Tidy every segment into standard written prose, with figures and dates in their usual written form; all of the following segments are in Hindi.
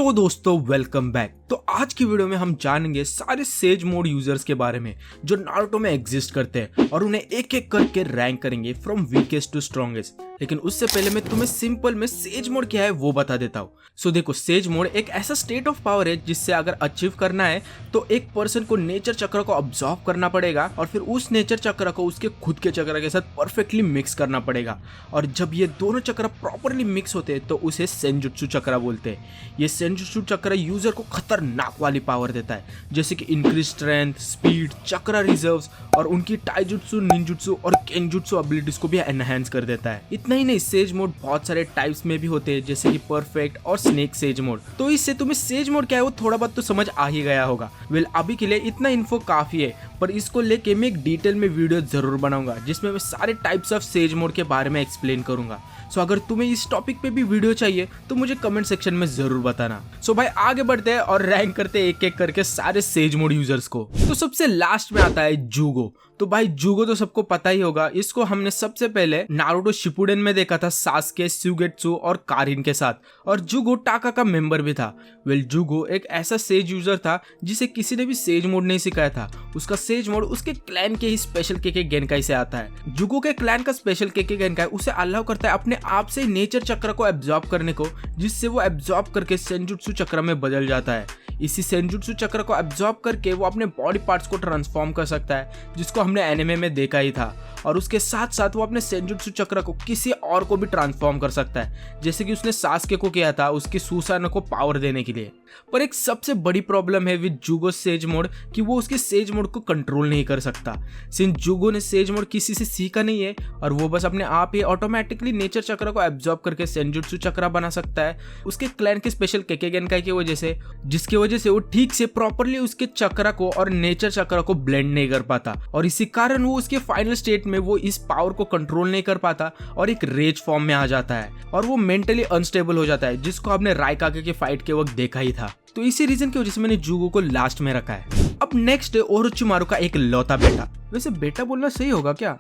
तो दोस्तों वेलकम बैक। तो आज की वीडियो में हम जानेंगे सारे सेज मोड यूजर्स के बारे में जो नारुतो में एग्जिस्ट करते हैं और उन्हें एक एक करके रैंक करेंगे फ्रॉम वीकेस्ट टू स्ट्रॉन्गेस्ट। लेकिन उससे पहले मैं तुम्हें सिंपल में सेज मोड क्या है वो बता देता हूँ। सो देखो, सेज मोड एक ऐसा स्टेट ऑफ पावर है जिससे अगर अचीव करना है तो एक पर्सन को नेचर चक्र को ऑब्जॉर्व करना पड़ेगा और फिर उस नेचर चक्र को उसके खुद के चक्र के साथ परफेक्टली मिक्स करना पड़ेगा। और जब ये दोनों चक्र प्रॉपरली मिक्स होते हैं तो उसे सेंजुत्सु चक्र बोलते हैं। ये सेंजुत्सु चक्र यूजर को खतरनाक वाली पावर देता है, जैसे कि इंक्रीज स्ट्रेंथ, स्पीड, चक्र रिजर्व्स और उनकी टाइजुत्सु, निंजुत्सु और केंजुत्सु एबिलिटीज को भी एनहांस कर देता है। इतना ही नहीं, सेज मोड बहुत सारे टाइप्स में भी होते हैं, जैसे कि परफेक्ट और स्नेक सेज मोड। तो इससे तुम्हें सेज मोड क्या है वो थोड़ा बहुत तो समझ आ ही गया होगा। वेल, अभी के लिए इतना इन्फो काफी है, पर इसको लेके मैं एक डिटेल में वीडियो जरूर बनाऊंगा जिसमें मैं सारे टाइप्स ऑफ सेज मोड के बारे में एक्सप्लेन करूंगा। सो अगर तुम्हें इस टॉपिक पे भी वीडियो चाहिए तो मुझे कमेंट सेक्शन में जरूर बताना। सो भाई आगे बढ़ते हैं और रैंक करते हैं एक एक करके सारे सेज मोड यूजर्स को। तो सबसे लास्ट में आता है जुगो। तो भाई जुगो तो सबको पता ही होगा, इसको हमने सबसे पहले नारुतो शिपुडेन में देखा था सास्के, सुगेत्सु और कारिन के साथ, और जुगो टाका का मेंबर भी था। वेल, जुगो एक ऐसा सेज यूजर था जिसे किसी ने भी सेज मोड नहीं सिखाया था। उसका सेज मोड उसके क्लैन के ही स्पेशल केके गेनकाई से आता है। जुगो के क्लैन का स्पेशल केके गेनकाई उसे अलाउ करता है अपने आप से नेचर चक्र को एब्जॉर्ब करने को, जिससे वो एब्जॉर्ब करके सेंजुत्सु चक्र में बदल जाता है। इसी सेंजुत्सु चक्र को एब्जॉर्ब करके वो अपने बॉडी पार्ट्स को ट्रांसफॉर्म कर सकता है, जिसको हमने एनिमे में देखा ही था। और उसके साथ साथ वो अपने सेंजुत्सु चक्र को किसी और को भी ट्रांसफॉर्म कर सकता है, जैसे कि उसने सास्के को किया था उसकी सुसानो को पावर देने के लिए। पर एक सबसे बड़ी प्रॉब्लम है विद जुगो सेज मोड कि वो उसके सेज मोड को कंट्रोल नहीं कर सकता। सिंस जुगो ने सेज मोड किसी से सीखा नहीं है और वो बस अपने आप ही ऑटोमेटिकली नेचर चक्र को एब्जॉर्ब करके सेंजुत्सु चक्र बना सकता है उसके क्लैन के स्पेशल केके गेनकाई की वजह से, जिसकी वजह से वो ठीक से प्रॉपरली उसके चक्र को और नेचर चक्र को ब्लेंड नहीं कर पाता। और इसी कारण वो उसके फाइनल स्टेट में वो इस पावर को कंट्रोल नहीं कर पाता और एक रेज फॉर्म में आ जाता है और वो मेंटली अनस्टेबल हो जाता है, जिसको आपने राइकागे के फाइट के वक्त देखा ही था। तो इसी रीजन की वजह से मैंने जुगो को लास्ट में रखा है। अब नेक्स्ट है ओरोचिमारू का एक लौता बेटा। वैसे बेटा बोलना सही होगा क्या?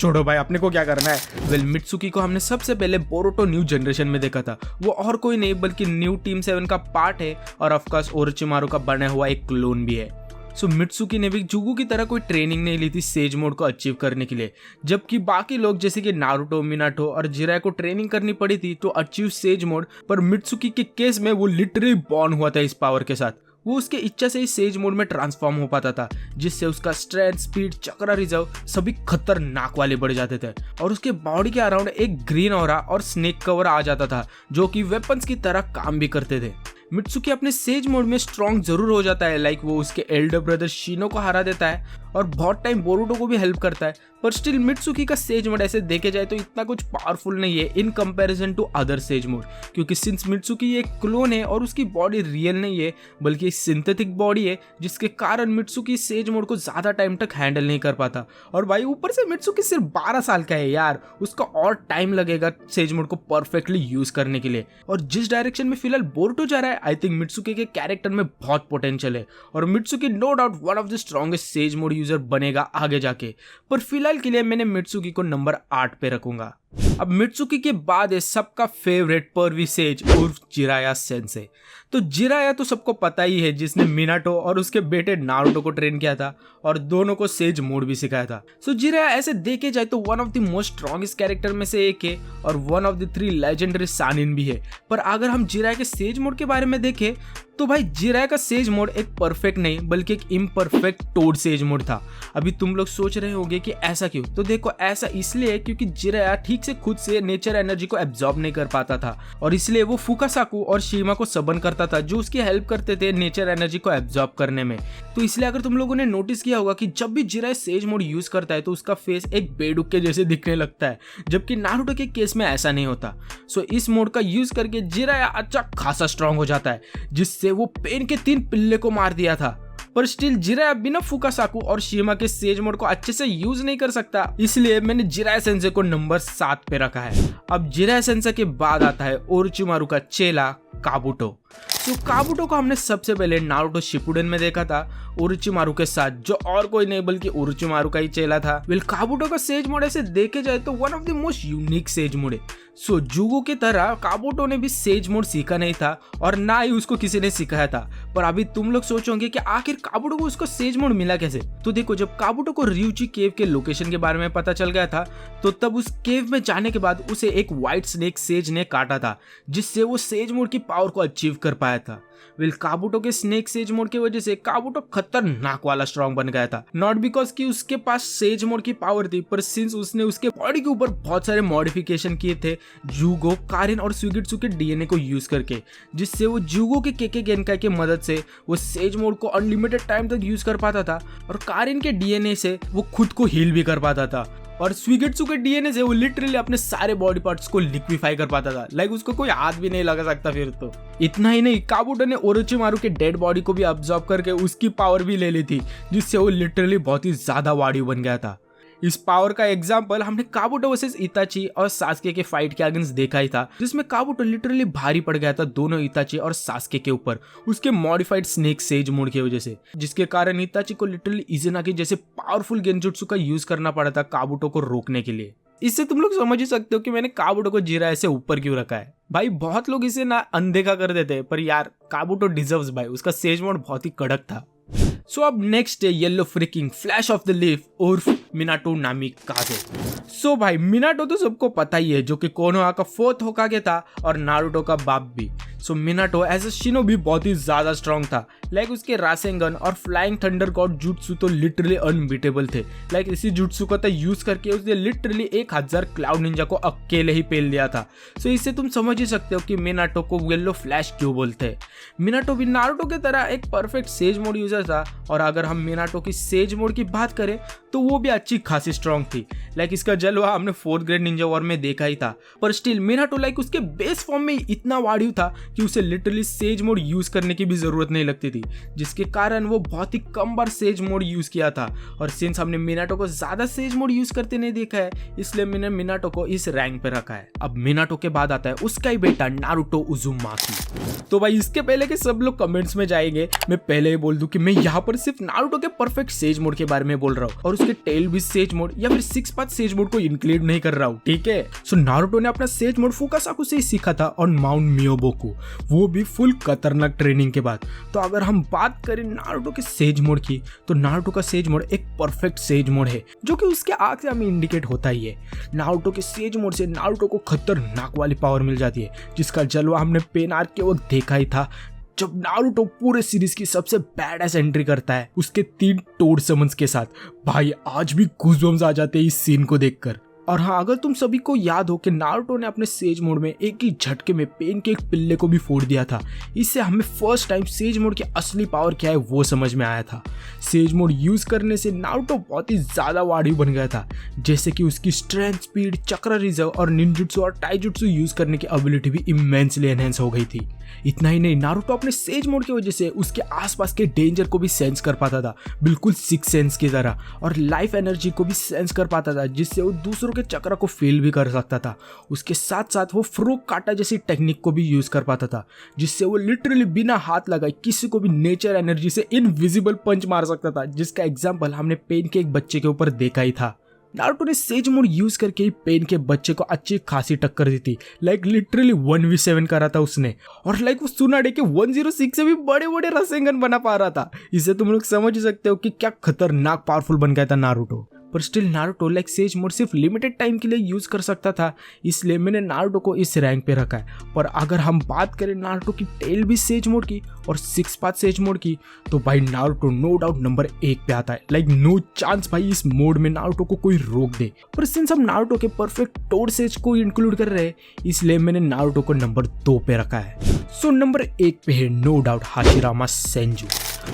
छोड़ो भाई, अपने को क्या करना है। वेल, मित्सुकी को हमने सबसे पहले बोरुतो न्यू जनरेशन में देखा था। वो और कोई नहीं बल्कि न्यू टीम 7 का पार्ट है और ऑफकोर्स ओरोचिमारू का बना हुआ एक क्लोन भी है। सो मित्सुकी ने भी जुगो की तरह कोई ट्रेनिंग नहीं ली थी सेज मोड को अचीव करने के लिए, जबकि बाकी लोग जैसे कि नारुतो, मिनाटो और जिराय को ट्रेनिंग करनी पड़ी थी तो अचीव सेज मोड। पर मित्सुकी के केस में वो लिटरली बॉर्न हुआ था इस पावर के साथ। वो उसके इच्छा से ही सेज मोड में ट्रांसफॉर्म हो पाता था, जिससे उसका स्ट्रेंथ, स्पीड, चक्र रिजर्व सभी खतरनाक वाले बढ़ जाते थे और उसके बॉडी के अराउंड एक ग्रीन ऑरा और स्नेक कवर आ जाता था जो कि वेपन्स की तरह काम भी करते थे। मित्सुकी अपने सेज मोड में स्ट्रॉन्ग जरूर हो जाता है, लाइक वो उसके एल्डर ब्रदर शिनो को हरा देता है और बहुत टाइम बोरुतो को भी हेल्प करता है। पर स्टिल मित्सुकी का सेज मोड ऐसे देखे जाए तो इतना कुछ पावरफुल नहीं है in comparison to other sage mode, क्योंकि सिंस मित्सुकी एक क्लोन है और उसकी बॉडी रियल नहीं है बल्कि एक सिंथेटिक बॉडी है, जिसके कारण मित्सुकी सेज मोड को ज्यादा टाइम तक हैंडल नहीं कर पाता। और भाई ऊपर से मित्सुकी सिर्फ 12 साल का है यार, उसका और टाइम लगेगा सेज मोड को परफेक्टली यूज करने के लिए। और जिस डायरेक्शन में फिलहाल बोरुतो जा रहा है, आई थिंक मित्सुकी के कैरेक्टर में बहुत पोटेंशियल है और Mitsuki no doubt one of the strongest sage mode user बनेगा आगे जाके। पर फिलहाल के लिए मैंने मित्सुकी को नंबर 8 पे रखूंगा। अब मित्सुकी के बाद है सबका फेवरेट परवी सेज उर्फ जिराया सेंसे। तो जिराया तो सबको पता ही है, जिसने मिनाटो और उसके बेटे नारुतो को ट्रेन किया था और दोनों को सेज मोड भी सिखाया था। सो जिराया ऐसे देखे जाए तो one of the most strongest character में से एक है और one of the 3 legendary Sannin भी है। पर अगर हम जिराया के सेज मोड के बारे में देखें तो भाई जिराया का सेज मोड एक परफेक्ट नहीं बल्कि एक इम्परफेक्ट टोड सेज मोड था। अभी तुम लोग सोच रहे होंगे कि ऐसा क्यों, तो देखो ऐसा इसलिए क्योंकि जिराया ठीक से खुद से नेचर एनर्जी को एब्जॉर्ब नहीं कर पाता था और इसलिए वो फुकासाकु और शिमा को सबन करता था जो उसकी हेल्प करते थे नेचर एनर्जी को एब्जॉर्ब करने में। तो इसलिए अगर तुम लोगों ने नोटिस किया होगा कि जब भी जिराया सेज मोड यूज करता है तो उसका फेस एक बेडूक के जैसे दिखने लगता है, जबकि नारुतो के केस में ऐसा नहीं होता। सो इस मोड का यूज करके जिराया अच्छा खासा स्ट्रॉन्ग हो जाता है, जिससे वो पेन के 3 पिल्ले को मार दिया था। पर स्टिल जिराया बिना फुकासाकु और शिमा के सेज मोड को अच्छे से यूज नहीं कर सकता, इसलिए मैंने जिराया सेंसे को नंबर 7 पे रखा है। अब जिराया सेंसे के बाद आता है ओरोचिमारू का चेला काबुटो। सो काबुटो को हमने सबसे पहले नारुतो शिपुडेन में देखा था ओरोचिमारू के साथ, जो और कोई नहीं बल्कि ओरोचिमारू का ही चेला था। वेल काबुटो का सेज मोड ऐसे देखे जाए तो one of the most unique sage mode है। सो जुगो की तरह काबुटो ने भी सेज मोड सीखा नहीं था और ना ही उसको किसी ने सिखाया था। पर अभी तुम लोग सोचोगे कि आखिर काबुटो को उसको सेज मोड मिला कैसे। तो देखो, जब काबुटो को रियुची केव के लोकेशन के बारे में पता चल गया था तो तब उस केव में जाने के बाद उसे एक व्हाइट स्नेक सेज ने काटा था, जिससे वो सेज मोड की पावर को अचीव कर पाया था। वेल काबुटो के स्नेक सेज मोड की वजह से काबुटो खतरनाक वाला स्ट्रॉन्ग बन गया था। नॉट बिकॉज कि उसके पास सेज मोड की पावर थी, पर सिंस उसने उसके बॉडी के ऊपर बहुत सारे मॉडिफिकेशन किए थे जुगो, कारिन और सुगित्सु के डीएनए को यूज करके, जिससे वो जुगो के केके गेनकाई की मदद से वो सेज मोड को अनलिमिटेड टाइम तक यूज कर पाता था और कारिन के डीएनए से वो खुद को हील भी कर पाता था और सुगित्सु के डीएनए से वो लिटरली अपने सारे बॉडी पार्ट्स को लिक्विफाई कर पाता था। लाइक उसको कोई हाथ भी नहीं लगा सकता। फिर तो इतना ही नहीं, काबुटो ने ओरोचिमारू के डेड बॉडी को भी अब्सॉर्ब करके उसकी पावर भी ले ली थी, जिससे वो लिटरली बहुत ही ज्यादा वाडियो बन गया था। इस पावर का एग्जाम्पल हमने काबुटो वर्सेस इताची और सास्के के फाइट के अगेंस्ट देखा ही था, जिसमें काबुटो लिटरली भारी पड़ गया था दोनों इताची और सास्के के ऊपर उसके मॉडिफाइड स्नेक सेज मोड की वजह से, जिसके कारण इताची को लिटरली इज़ुनागी जैसे पावरफुल गेंजुत्सु का यूज करना पड़ा था काबुटो को रोकने के लिए। इससे तुम लोग समझ ही सकते हो कि मैंने काबुटो को जीरा ऐसे ऊपर क्यों रखा है। भाई बहुत लोग इसे ना अनदेखा कर देते हैं, पर यार काबुटो डिजर्व्स भाई, उसका सेज मोड बहुत ही कड़क था। सो अब नेक्स्ट है yellow fricking flash of the leaf उर्फ मिनाटो नामिकाजे। सो भाई मिनाटो तो सबको पता ही है, जो कि कोनोहा का 4th होकागे था और नारुतो का बाप भी। सो मिनाटो एज अ शिनोबी बहुत ही ज्यादा स्ट्रॉन्ग था। लाइक उसके रासेंगन और फ्लाइंग थंडर गॉड जुट्सु तो लिटरली अनबीटेबल थे। लाइक इसी जुट्सु का यूज करके उसने लिटरली 1000 क्लाउड निंजा को अकेले ही पेल दिया था। सो इससे तुम समझ ही सकते हो कि मिनाटो को येलो फ्लैश क्यों बोलते हैं। मिनाटो भी नारुतो की तरह एक परफेक्ट सेज मोड यूजर था, और अगर हम मिनाटो की सेज मोड की बात करें तो वो भी अच्छी खासी स्ट्रॉन्ग थी। लाइक इसका जलवा हमने 4th ग्रेड निंजा वॉर में देखा ही था, पर स्टिल मिनाटो लाइक उसके बेस फॉर्म में इतना वाडियो था कि उसे लिटरली सेज मोड यूज करने की भी जरूरत नहीं लगती थी, जिसके कारण वो बहुत ही कम बार सेज मोड यूज किया था। और सिंस हमने मिनाटो को ज्यादा सेज मोड यूज करते नहीं देखा है, इसलिए मैंने मिनाटो को इस रैंक पे रखा है। अब मिनाटो के बाद आता है उसका ही बेटा नारुतो उजुमाकी। तो भाई इसके पहले के सब लोग कमेंट्स में जाएंगे, मैं पहले ही बोल दूं कि मैं यहाँ पर सिर्फ नारुतो के परफेक्ट सेज मोड के बारे में बोल रहा हूँ और उसके टेल भी सेज मोड या फिर 6 पाथ सेज मोड को इंक्लूड नहीं कर रहा हूँ, ठीक है। सो नारुतो ने अपना सेज मोड फुकासाकु से ही सीखा था ऑन माउंट मियोबोकु, वो भी फुल खतरनाक ट्रेनिंग के बाद। तो अगर हम बात करें नारुतो के सेज मोड की, तो नारुतो का सेज मोड एक परफेक्ट सेज मोड है, जो कि उसके आग से हमें इंडिकेट होता ही है। नारुतो के सेज मोड से नारुतो को खतरनाक वाली पावर मिल जाती है, जिसका जलवा हमने पेन आर्क के वक्त देखा ही था, जब नारुतो पूरे सीरीज की सबसे बैडएस एंट्री करता है उसके 3 टोड समन्स के साथ। भाई आज भी गूज़बम्स आ जाते हैं इस सीन को देखकर। और हाँ, अगर तुम सभी को याद हो कि नारुतो ने अपने सेज मोड में एक ही झटके में पेन के एक पिल्ले को भी फोड़ दिया था, इससे हमें फर्स्ट टाइम सेज मोड की असली पावर क्या है वो समझ में आया था। सेज मोड यूज करने से नारुतो बहुत ही ज्यादा वाडियो बन गया था, जैसे कि उसकी स्ट्रेंथ, स्पीड, चक्र रिजर्व और निंजुत्सु और टाइजुत्सु यूज करने की एबिलिटी भी इमेंसली एनहेंस हो गई थी। इतना ही नहीं, नारुतो अपने सेज मोड की वजह से उसके आसपास के डेंजर को भी सेंस कर पाता था, बिल्कुल सिक्स सेंस की तरह, और लाइफ एनर्जी को भी सेंस कर पाता था, जिससे वो दूसरों के चक्र को फील भी कर सकता था। उसके साथ साथ वो फ्रूक काटा जैसी टेक्निक को भी यूज कर पाता था, जिससे वो लिटरली बिना हाथ लगाए किसी को भी नेचर एनर्जी से इनविजिबल पंच मार सकता था, जिसका एग्जाम्पल हमने पेन के एक बच्चे के ऊपर देखा ही था। नारुतो ने सेज मोड यूज करके ही पेन के बच्चे को अच्छी खासी टक्कर दी थी। लाइक लिटरली 1v7 करा था उसने, और लाइक वो सुनाडे के 106 से भी बड़े बड़े रसेंगन बना पा रहा था। इससे तुम लोग समझ सकते हो कि क्या खतरनाक पावरफुल बन गया था नारुतो। पर still Naruto like sage mode सिर्फ लिमिटेड टाइम के लिए यूज कर सकता था, इसलिए मैंने नारुतो को इस रैंक पे रखा है। पर अगर हम बात करें नारुतो की टेल भी सेज मोड की और 6 पाथ सेज मोड की, तो भाई नारुतो नो डाउट नंबर 1 पे आता है। लाइक नो चांस भाई इस मोड में नारुतो को कोई रोक दे। पर सिंस हम नारुतो के परफेक्ट टोड सेज को इंक्लूड कर रहे हैं, इसलिए मैंने नारुतो को नंबर 2 पे रखा है। सो नंबर 1 पे है नो डाउट हाशिरामा सेंजू।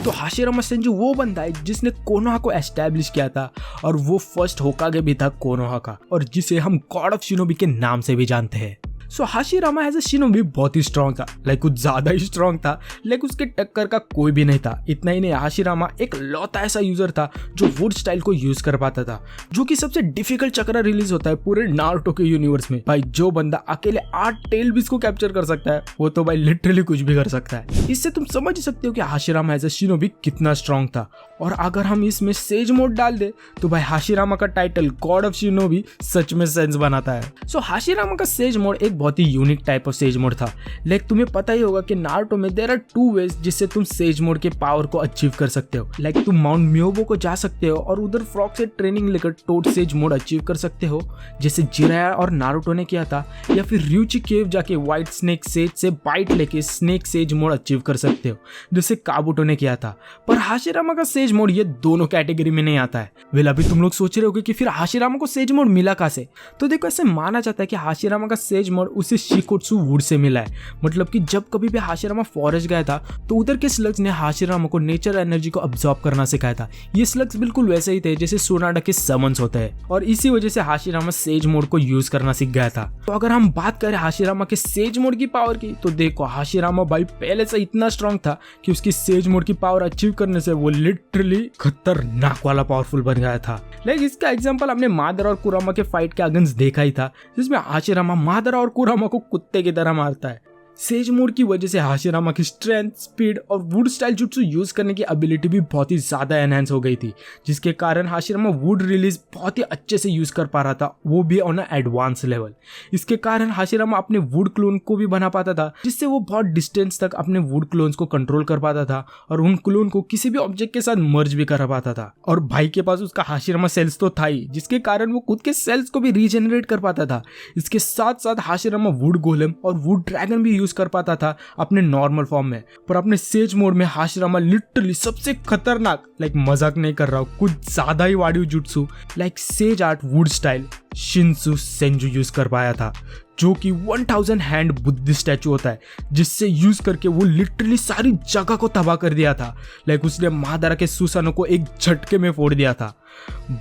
तो हाशिरामा सेंजू वो बंदा है जिसने कोनोहा को एस्टैब्लिश किया था, और वो फर्स्ट होकागे भी था कोनोहा का, और जिसे हम गॉड ऑफ शिनोबी के नाम से भी जानते हैं। सो हाशिरामा एज अ शिनोबी बहुत ही स्ट्रॉन्ग था, लाइक कुछ ज्यादा ही स्ट्रॉन्ग था, लाइक उसके टक्कर का कोई भी नहीं था। इतना ही नहीं, हाशिरामा एक लौता ऐसा यूजर था जो वुड स्टाइल को यूज कर पाता था, जो कि सबसे डिफिकल्ट चक्रा रिलीज होता है पूरे नारुतो के यूनिवर्स में। भाई जो बंदा अकेले 8 टेल बीस को कैप्चर कर सकता है वो तो भाई लिटरली कुछ भी कर सकता है। इससे तुम समझ सकते हो कि हाशिरामा एज अ शिनोबी कितना स्ट्रॉन्ग था। और अगर हम इसमें सेज मोड डाल दे तो भाई हाशिरामा का टाइटल गॉड ऑफ शिनोबी सच में सेंस बनाता है। सो हाशिरामा का सेज मोड एक बहुत ही unique type of sage mode था। लाइक तुम्हें पता ही होगा कि नारुतो में देयर आर 2 वेज जिससे तुम सेज मोड के पावर को अचीव कर सकते हो। लाइक तुम माउंट म्योबो को जा सकते हो और उधर फ्रॉग से ट्रेनिंग लेकर टोड सेज मोड अचीव कर सकते हो, जैसे जिराया और नारुतो ने किया था, या फिर ryuchi केव जाके व्हाइट स्नेक सेज से बाइट लेके स्नेक सेज मोड अचीव कर सकते हो, जैसे काबुटो ने किया था। पर हाशिरामा का सेज मोड ये दोनों कैटेगरी में नहीं आता है। वेल अभी तुम लोग सोच रहे होगे कि फिर हाशिरामा को सेज मोड मिला कहां से? तो देखो, ऐसे माना जाता है कि हाशिरामा का सेज मोड उसे शिकोत्सु वुड से मिला है। मतलब कि जब कभी भी हाशिरामा फॉरेस्ट गया था तो उधर के स्लग्स ने हाशिरामा को नेचर एनर्जी को अब्सॉर्ब करना सिखाया था। ये स्लग्स बिल्कुल वैसे ही थे जैसे सोनाडा के समन्स होते हैं, और इसी वजह से हाशिरामा सेज मोड को यूज करना सीख गया था। तो अगर हम बात करें हाशिरामा के सेज मोड की पावर की, तो देखो हाशिरामा भाई पहले से इतना स्ट्रॉन्ग था कि उसकी सेज मोड की पावर अचीव करने से वो लिटरली खतरनाक वाला पावरफुल बन गया था। लाइक इसका एग्जांपल हमने मादरा और कुरामा के फाइट के अगेंस्ट देखा ही था, जिसमें हाशिरामा मादरा और कुरामा को कुत्ते की तरह मारता है। सेज मोड की वजह से हाशिरामा की स्ट्रेंथ, स्पीड और वुड स्टाइल जुट्सु यूज करने की एबिलिटी भी बहुत ही ज्यादा एनहांस हो गई थी, जिसके कारण हाशिरामा वुड रिलीज बहुत ही अच्छे से यूज कर पा रहा था, वो भी ऑन एडवांस लेवल। इसके कारण हाशिरामा अपने वुड क्लोन को भी बना पाता था, जिससे वो बहुत डिस्टेंस तक अपने वुड क्लोन्स को कंट्रोल कर पाता था और उन क्लोन को किसी भी ऑब्जेक्ट के साथ मर्ज भी कर पाता था। और भाई के पास उसका हाशिरामा सेल्स तो था ही, जिसके कारण वो खुद के सेल्स को भी रीजेनरेट कर पाता था। इसके साथ साथ हाशिरामा वुड गोलेम और वुड ड्रैगन भी यूज कर पाता था अपने नॉर्मल फॉर्म में। पर अपने सेज मोड में हाशिरामा लिटरली सबसे खतरनाक, लाइक मजाक नहीं कर रहा हूं, कुछ ज्यादा ही वाडियो जुट्सु like sage art wood style Shinsu Senju use कर पाया था, जो कि 1000 हैंड बुद्धिस्ट स्टैचू होता है, जिससे यूज करके वो लिटरली सारी जगह को तबाह कर दिया था। लाइक उसने मादरा के सुसानो को एक झटके में फोड़ दिया था।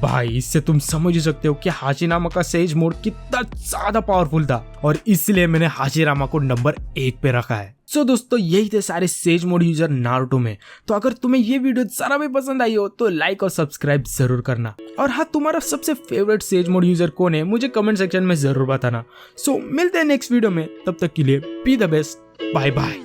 भाई इससे तुम समझ ही सकते हो कि हाशिरामा का सेज मोड कितना ज्यादा पावरफुल था, और इसलिए मैंने हाशिरामा को नंबर 1 पे रखा है। सो दोस्तों, यही थे सारे सेज मोड यूजर नारुतो में। तो अगर तुम्हें ये वीडियो जरा भी पसंद आई हो तो लाइक और सब्सक्राइब जरूर करना। और हाँ, तुम्हारा सबसे फेवरेट सेज मोड यूजर कौन है मुझे कमेंट सेक्शन में जरूर बताना। सो मिलते हैं नेक्स्ट वीडियो में, तब तक के लिए be the best, bye bye.